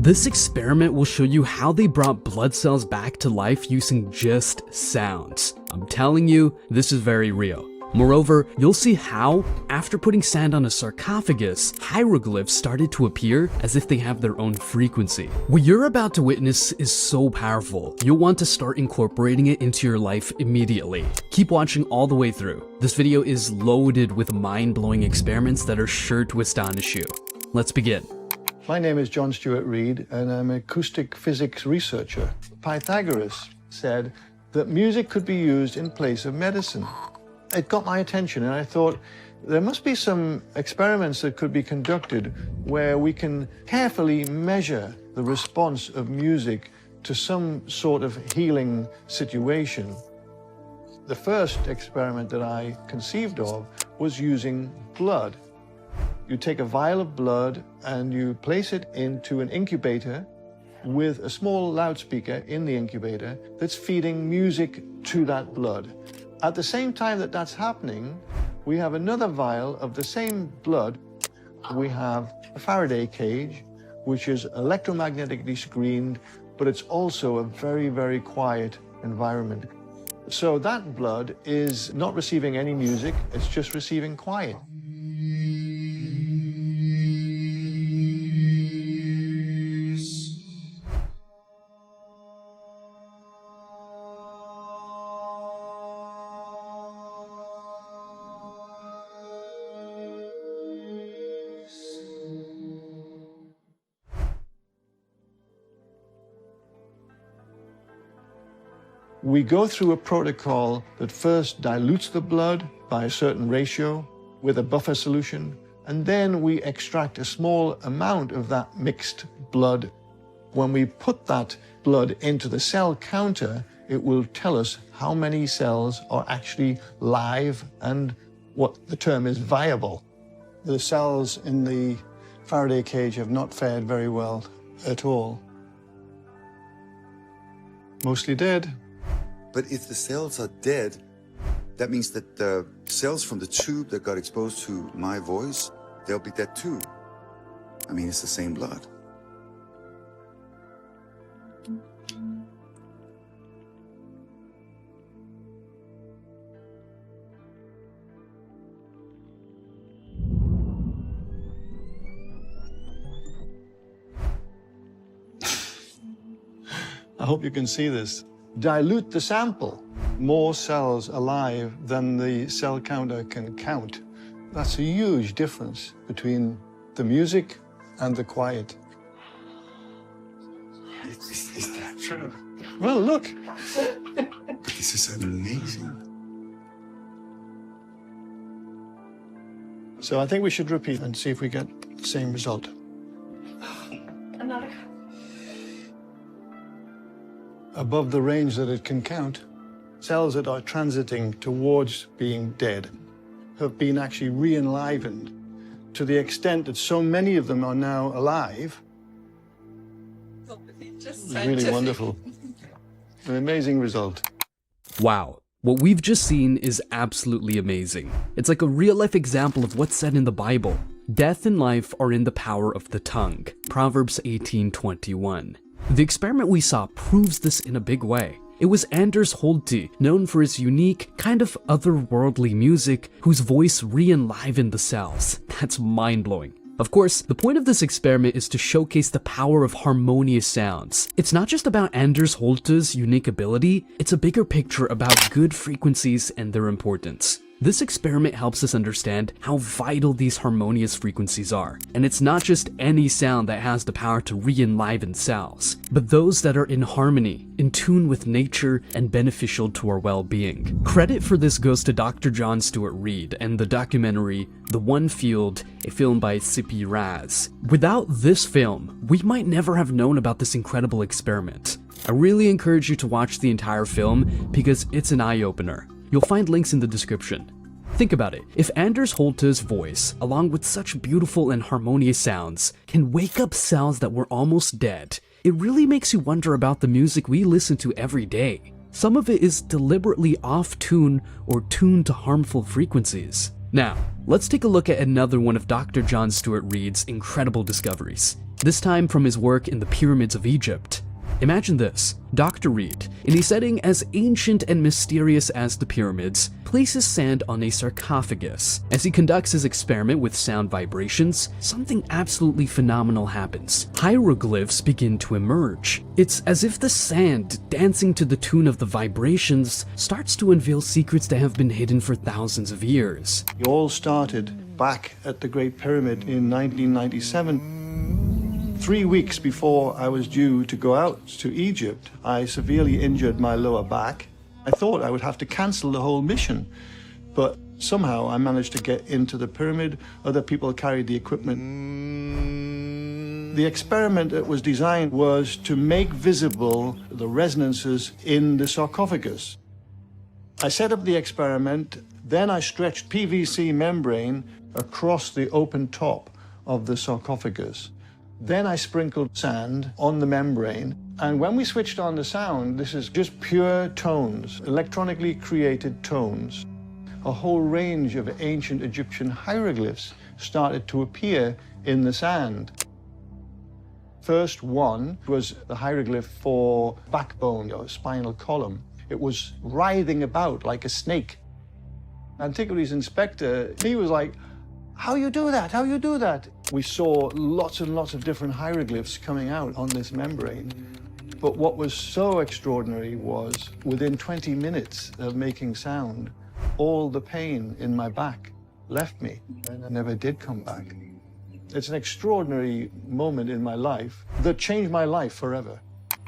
This experiment will show you how they brought blood cells back to life using just sounds. I'm telling you, this is very real. Moreover, you'll see how, after putting sand on a sarcophagus, hieroglyphs started to appear as if they have their own frequency. What you're about to witness is so powerful, you'll want to start incorporating it into your life immediately. Keep watching all the way through. This video is loaded with mind-blowing experiments that are sure to astonish you. Let's begin. My name is John Stuart Reid, and I'm an acoustic physics researcher. Pythagoras said that music could be used in place of medicine. It got my attention, and I thought there must be some experiments that could be conducted where we can carefully measure the response of music to some sort of healing situation. The first experiment that I conceived of was using blood. You take a vial of blood and you place it into an incubator with a small loudspeaker in the incubator that's feeding music to that blood. At the same time that that's happening, we have another vial of the same blood. We have a Faraday cage, which is electromagnetically screened, but it's also a very, very quiet environment. So that blood is not receiving any music, it's just receiving quiet. We go through a protocol that first dilutes the blood by a certain ratio with a buffer solution, and then we extract a small amount of that mixed blood. When we put that blood into the cell counter, it will tell us how many cells are actually live and what the term is viable. The cells in the Faraday cage have not fared very well at all. Mostly dead. But if the cells are dead, that means that the cells from the tube that got exposed to my voice, they'll be dead too. I mean, it's the same blood. I hope you can see this. Dilute the sample. More cells alive than the cell counter can count. That's a huge difference between the music and the quiet. Is that true? Well, look. This is amazing. So I think we should repeat and see if we get the same result. Another. Above the range that it can count, cells that are transiting towards being dead have been actually re-enlivened to the extent that so many of them are now alive. It's really wonderful. An amazing result. Wow, what we've just seen is absolutely amazing. It's like a real-life example of what's said in the Bible. Death and life are in the power of the tongue. Proverbs 18:21. The experiment we saw proves this in a big way. It was Anders Holte, known for his unique, kind of otherworldly music, whose voice re-enlivened the cells. That's mind-blowing. Of course, the point of this experiment is to showcase the power of harmonious sounds. It's not just about Anders Holte's unique ability, it's a bigger picture about good frequencies and their importance. This experiment helps us understand how vital these harmonious frequencies are. And it's not just any sound that has the power to re-enliven cells, but those that are in harmony, in tune with nature, and beneficial to our well-being. Credit for this goes to Dr. John Stuart Reid and the documentary The One Field, a film by Sippy Raz. Without this film, we might never have known about this incredible experiment. I really encourage you to watch the entire film because it's an eye-opener. You'll find links in the description. Think about it, if Anders Holte's voice, along with such beautiful and harmonious sounds, can wake up cells that were almost dead, it really makes you wonder about the music we listen to every day. Some of it is deliberately off-tune or tuned to harmful frequencies. Now, let's take a look at another one of Dr. John Stuart Reid's incredible discoveries. this time from his work in the pyramids of Egypt. Imagine this: Dr. Reed, in a setting as ancient and mysterious as the pyramids, places sand on a sarcophagus. As he conducts his experiment with sound vibrations, something absolutely phenomenal happens. Hieroglyphs begin to emerge. It's as if the sand, dancing to the tune of the vibrations, starts to unveil secrets that have been hidden for thousands of years. It all started back at the Great Pyramid in 1997. 3 weeks before I was due to go out to Egypt, I severely injured my lower back. I thought I would have to cancel the whole mission, but somehow I managed to get into the pyramid. Other people carried the equipment. The experiment that was designed was to make visible the resonances in the sarcophagus. I set up the experiment, then I stretched PVC membrane across the open top of the sarcophagus. Then I sprinkled sand on the membrane, and when we switched on the sound, this is just pure tones, electronically created tones. A whole range of ancient Egyptian hieroglyphs started to appear in the sand. First one was the hieroglyph for backbone or spinal column. It was writhing about like a snake. Antiquities inspector, he was like, "How you do that? How you do that?" We saw lots and lots of different hieroglyphs coming out on this membrane. But what was so extraordinary was within 20 minutes of making sound, all the pain in my back left me and I never did come back. It's an extraordinary moment in my life that changed my life forever.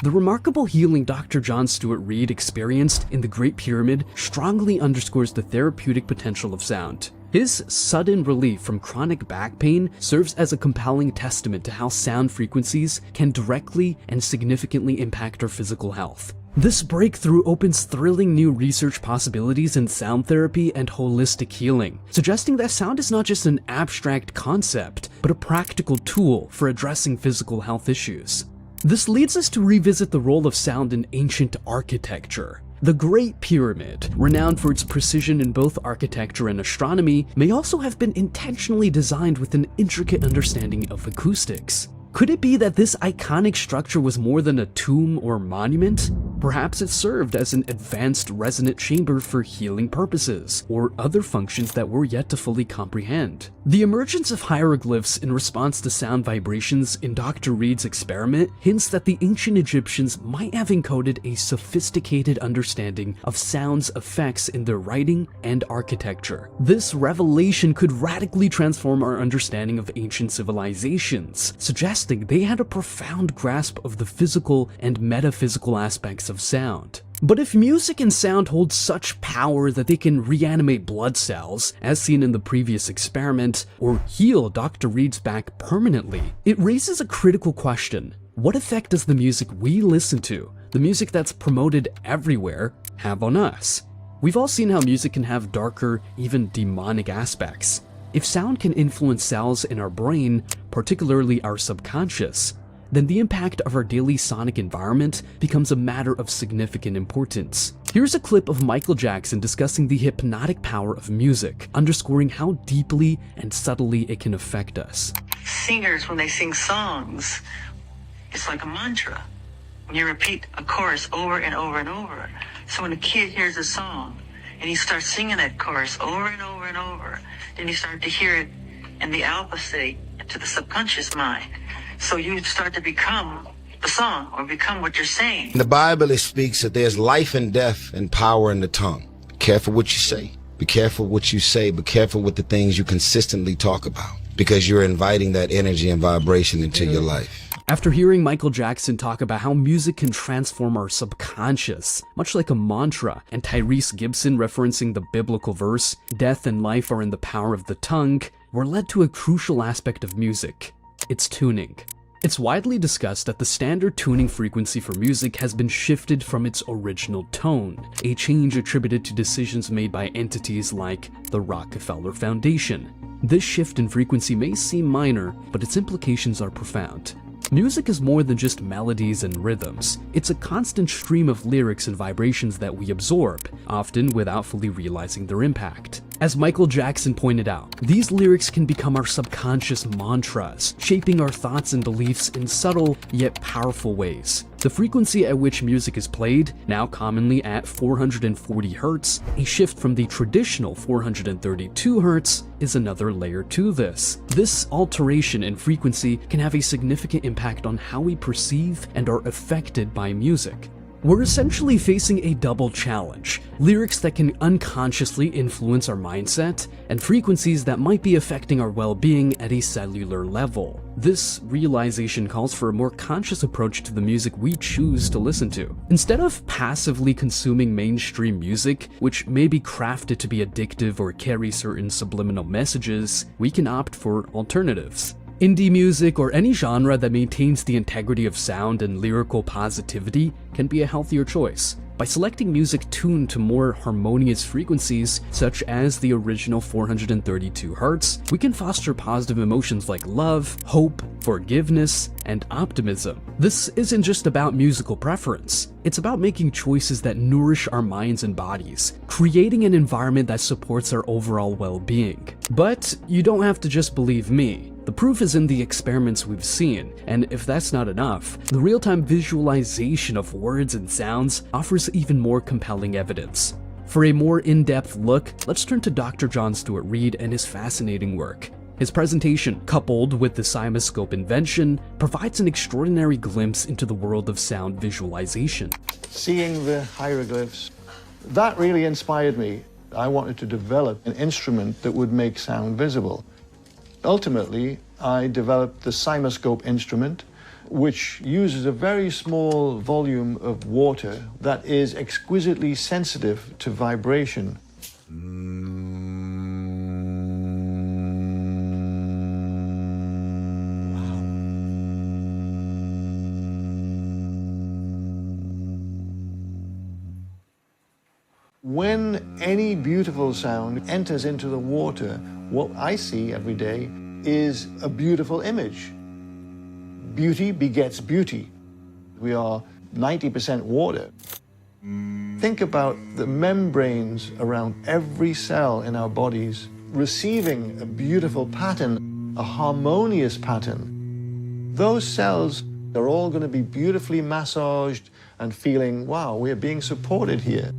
The remarkable healing Dr. John Stuart Reed experienced in the Great Pyramid strongly underscores the therapeutic potential of sound. His sudden relief from chronic back pain serves as a compelling testament to how sound frequencies can directly and significantly impact our physical health. This breakthrough opens thrilling new research possibilities in sound therapy and holistic healing, suggesting that sound is not just an abstract concept, but a practical tool for addressing physical health issues. This leads us to revisit the role of sound in ancient architecture. The Great Pyramid, renowned for its precision in both architecture and astronomy, may also have been intentionally designed with an intricate understanding of acoustics. Could it be that this iconic structure was more than a tomb or monument? Perhaps it served as an advanced resonant chamber for healing purposes, or other functions that we're yet to fully comprehend. The emergence of hieroglyphs in response to sound vibrations in Dr. Reed's experiment hints that the ancient Egyptians might have encoded a sophisticated understanding of sound's effects in their writing and architecture. This revelation could radically transform our understanding of ancient civilizations, suggesting they had a profound grasp of the physical and metaphysical aspects of sound. But if music and sound hold such power that they can reanimate blood cells, as seen in the previous experiment, or heal Dr. Reed's back permanently, it raises a critical question. What effect does the music we listen to, the music that's promoted everywhere, have on us? We've all seen how music can have darker, even demonic aspects. If sound can influence cells in our brain, particularly our subconscious, then the impact of our daily sonic environment becomes a matter of significant importance. Here's a clip of Michael Jackson discussing the hypnotic power of music, underscoring how deeply and subtly it can affect us. Singers, when they sing songs, it's like a mantra. When you repeat a chorus over and over and over. So when a kid hears a song and he starts singing that chorus over and over and over, then you start to hear it in the alpha state to the subconscious mind. So you start to become the song or become what you're saying. In the Bible, it speaks that there's life and death and power in the tongue. Be careful what you say. Be careful what you say. Be careful with the things you consistently talk about, because you're inviting that energy and vibration into your life. After hearing Michael Jackson talk about how music can transform our subconscious, much like a mantra, and Tyrese Gibson referencing the biblical verse, "Death and life are in the power of the tongue," we're led to a crucial aspect of music: its tuning. It's widely discussed that the standard tuning frequency for music has been shifted from its original tone, a change attributed to decisions made by entities like the Rockefeller Foundation. This shift in frequency may seem minor, but its implications are profound. Music is more than just melodies and rhythms. It's a constant stream of lyrics and vibrations that we absorb, often without fully realizing their impact. As Michael Jackson pointed out, these lyrics can become our subconscious mantras, shaping our thoughts and beliefs in subtle yet powerful ways. The frequency at which music is played, now commonly at 440 Hz, a shift from the traditional 432 Hz, is another layer to this. This alteration in frequency can have a significant impact on how we perceive and are affected by music. We're essentially facing a double challenge: lyrics that can unconsciously influence our mindset, and frequencies that might be affecting our well-being at a cellular level. This realization calls for a more conscious approach to the music we choose to listen to. Instead of passively consuming mainstream music, which may be crafted to be addictive or carry certain subliminal messages, we can opt for alternatives. Indie music, or any genre that maintains the integrity of sound and lyrical positivity, can be a healthier choice. By selecting music tuned to more harmonious frequencies, such as the original 432 Hz, we can foster positive emotions like love, hope, forgiveness, and optimism. This isn't just about musical preference. It's about making choices that nourish our minds and bodies, creating an environment that supports our overall well-being. But you don't have to just believe me. The proof is in the experiments we've seen, and if that's not enough, the real-time visualization of words and sounds offers even more compelling evidence. For a more in-depth look, let's turn to Dr. John Stuart Reid and his fascinating work. His presentation, coupled with the CymaScope invention, provides an extraordinary glimpse into the world of sound visualization. Seeing the hieroglyphs, that really inspired me. I wanted to develop an instrument that would make sound visible. Ultimately, I developed the CymaScope instrument, which uses a very small volume of water that is exquisitely sensitive to vibration. When any beautiful sound enters into the water, what I see every day is a beautiful image. Beauty begets beauty. We are 90% water. Think about the membranes around every cell in our bodies receiving a beautiful pattern, a harmonious pattern. Those cells are all going to be beautifully massaged and feeling, wow, we are being supported here.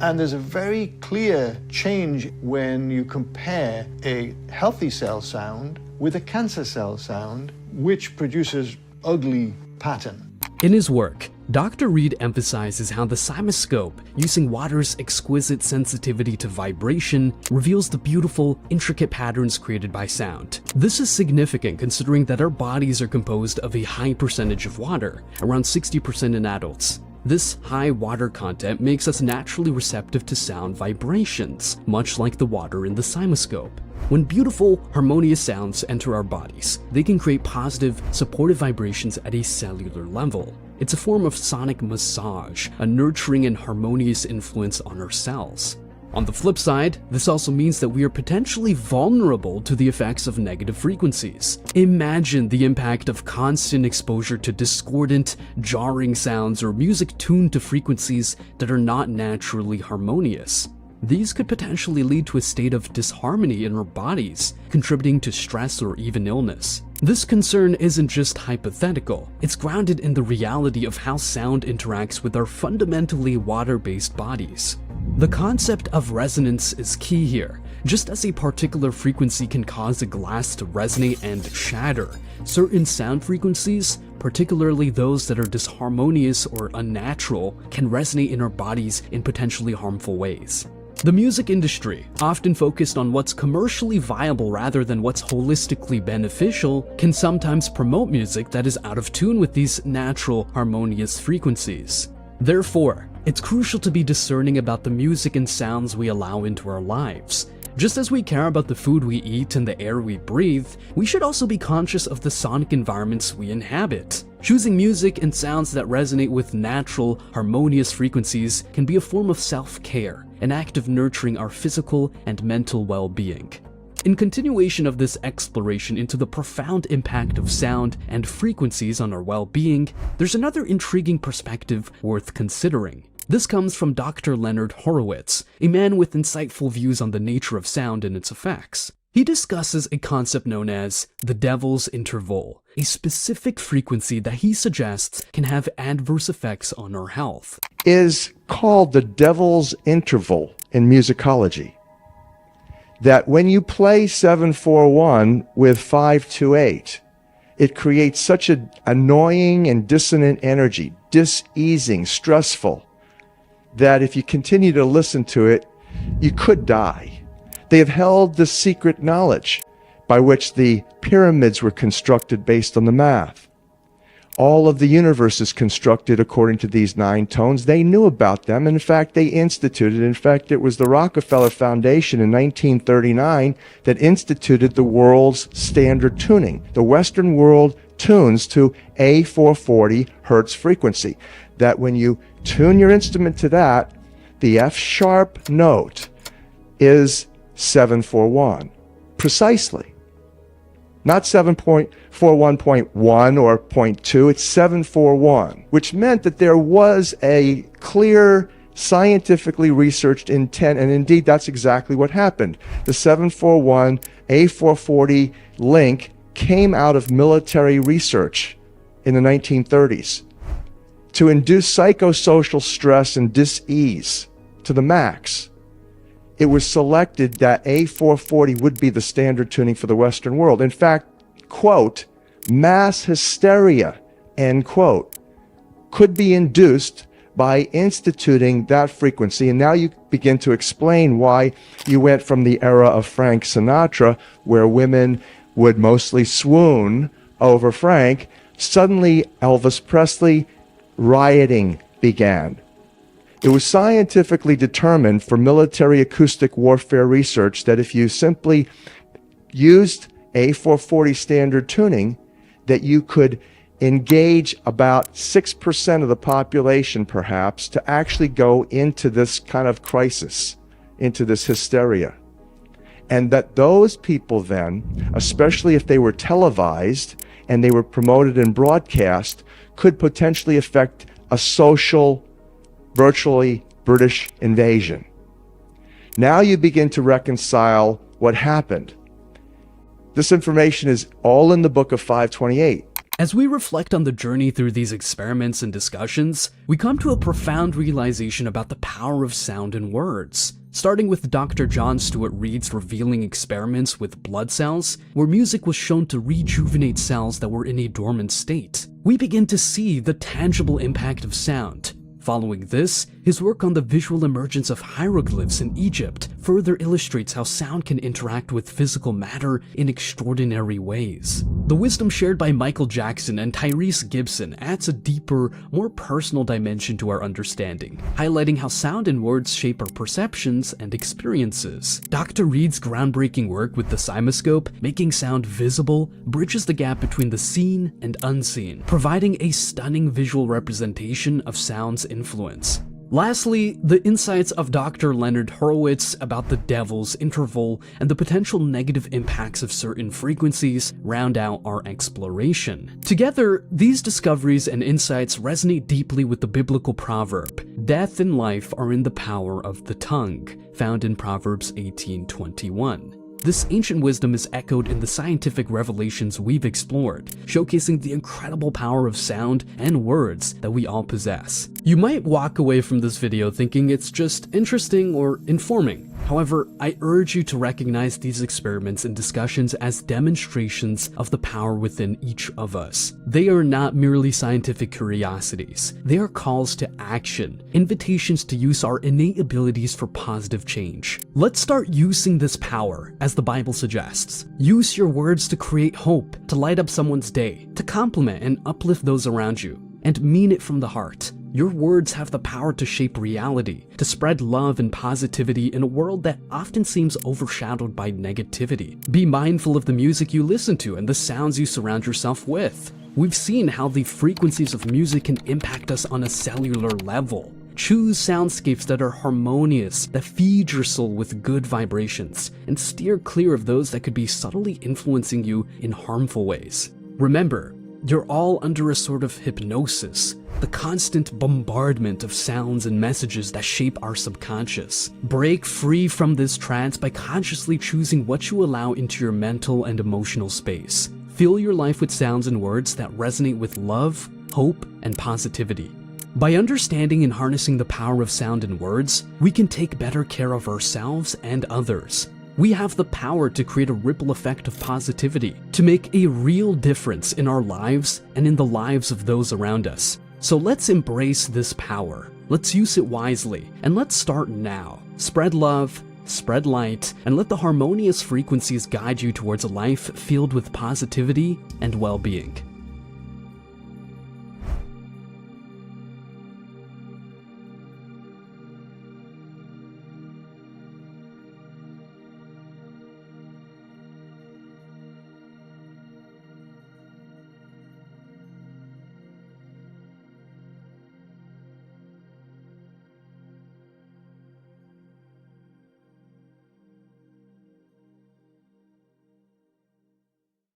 And there's a very clear change when you compare a healthy cell sound with a cancer cell sound, which produces ugly pattern. In his work, Dr. Reid emphasizes how the CymaScope, using water's exquisite sensitivity to vibration, reveals the beautiful, intricate patterns created by sound. This is significant considering that our bodies are composed of a high percentage of water, around 60% in adults. This high water content makes us naturally receptive to sound vibrations, much like the water in the CymaScope. When beautiful, harmonious sounds enter our bodies, they can create positive, supportive vibrations at a cellular level. It's a form of sonic massage, a nurturing and harmonious influence on our cells. On the flip side, this also means that we are potentially vulnerable to the effects of negative frequencies. Imagine the impact of constant exposure to discordant, jarring sounds or music tuned to frequencies that are not naturally harmonious. These could potentially lead to a state of disharmony in our bodies, contributing to stress or even illness. This concern isn't just hypothetical, it's grounded in the reality of how sound interacts with our fundamentally water-based bodies. The concept of resonance is key here. Just as a particular frequency can cause a glass to resonate and shatter, certain sound frequencies, particularly those that are disharmonious or unnatural, can resonate in our bodies in potentially harmful ways. The music industry, often focused on what's commercially viable rather than what's holistically beneficial, can sometimes promote music that is out of tune with these natural, harmonious frequencies. Therefore, it's crucial to be discerning about the music and sounds we allow into our lives. Just as we care about the food we eat and the air we breathe, we should also be conscious of the sonic environments we inhabit. Choosing music and sounds that resonate with natural, harmonious frequencies can be a form of self-care, an act of nurturing our physical and mental well-being. In continuation of this exploration into the profound impact of sound and frequencies on our well-being, there's another intriguing perspective worth considering. This comes from Dr. Leonard Horowitz, a man with insightful views on the nature of sound and its effects. He discusses a concept known as the devil's interval, a specific frequency that he suggests can have adverse effects on our health. Is called the devil's interval in musicology. That when you play 7/4/1 with 5/2/8, it creates such an annoying and dissonant energy, diseasing, stressful, that if you continue to listen to it, you could die. They have held the secret knowledge by which the pyramids were constructed based on the math. All of the universe is constructed according to these 9 tones. They knew about them. In fact, they instituted. In fact, it was the Rockefeller Foundation in 1939 that instituted the world's standard tuning. The Western world tunes to a 440 hertz frequency. That when you tune your instrument to that, the F sharp note is 7/4/1, precisely. Not 7.41.1 or 0.2, it's 7/4/1, which meant that there was a clear, scientifically researched intent, and indeed that's exactly what happened. The 7/4/1 A440 link came out of military research in the 1930s to induce psychosocial stress and dis-ease to the max. It was selected that A440 would be the standard tuning for the Western world. In fact, quote, mass hysteria, end quote, could be induced by instituting that frequency. And now you begin to explain why you went from the era of Frank Sinatra, where women would mostly swoon over Frank. Suddenly, Elvis Presley, rioting began. It was scientifically determined for military acoustic warfare research that if you simply used A440 standard tuning, that you could engage about 6% of the population, perhaps, to actually go into this kind of crisis, into this hysteria. And that those people then, especially if they were televised and they were promoted and broadcast, could potentially affect a social, virtually British invasion. Now you begin to reconcile what happened. This information is all in the book of 528. As we reflect on the journey through these experiments and discussions, we come to a profound realization about the power of sound and words. Starting with Dr. John Stuart Reid's revealing experiments with blood cells, where music was shown to rejuvenate cells that were in a dormant state, we begin to see the tangible impact of sound. Following this, his work on the visual emergence of hieroglyphs in Egypt further illustrates how sound can interact with physical matter in extraordinary ways. The wisdom shared by Michael Jackson and Tyrese Gibson adds a deeper, more personal dimension to our understanding, highlighting how sound and words shape our perceptions and experiences. Dr. Reid's groundbreaking work with the cymoscope, making sound visible, bridges the gap between the seen and unseen, providing a stunning visual representation of sound's influence. Lastly, the insights of Dr. Leonard Horowitz about the devil's interval and the potential negative impacts of certain frequencies round out our exploration. Together, these discoveries and insights resonate deeply with the biblical proverb, "Death and life are in the power of the tongue," found in Proverbs 18:21. This ancient wisdom is echoed in the scientific revelations we've explored, showcasing the incredible power of sound and words that we all possess. You might walk away from this video thinking it's just interesting or informing. However, I urge you to recognize these experiments and discussions as demonstrations of the power within each of us. They are not merely scientific curiosities. They are calls to action, invitations to use our innate abilities for positive change. Let's start using this power, as the Bible suggests. Use your words to create hope, to light up someone's day, to compliment and uplift those around you, and mean it from the heart. Your words have the power to shape reality, to spread love and positivity in a world that often seems overshadowed by negativity. Be mindful of the music you listen to and the sounds you surround yourself with. We've seen how the frequencies of music can impact us on a cellular level. Choose soundscapes that are harmonious, that feed your soul with good vibrations, and steer clear of those that could be subtly influencing you in harmful ways. Remember, you're all under a sort of hypnosis. the constant bombardment of sounds and messages that shape our subconscious. Break free from this trance by consciously choosing what you allow into your mental and emotional space. Fill your life with sounds and words that resonate with love, hope, and positivity. By understanding and harnessing the power of sound and words, we can take better care of ourselves and others. We have the power to create a ripple effect of positivity, to make a real difference in our lives and in the lives of those around us. So let's embrace this power. Let's use it wisely, and let's start now. Spread love, spread light, and let the harmonious frequencies guide you towards a life filled with positivity and well-being.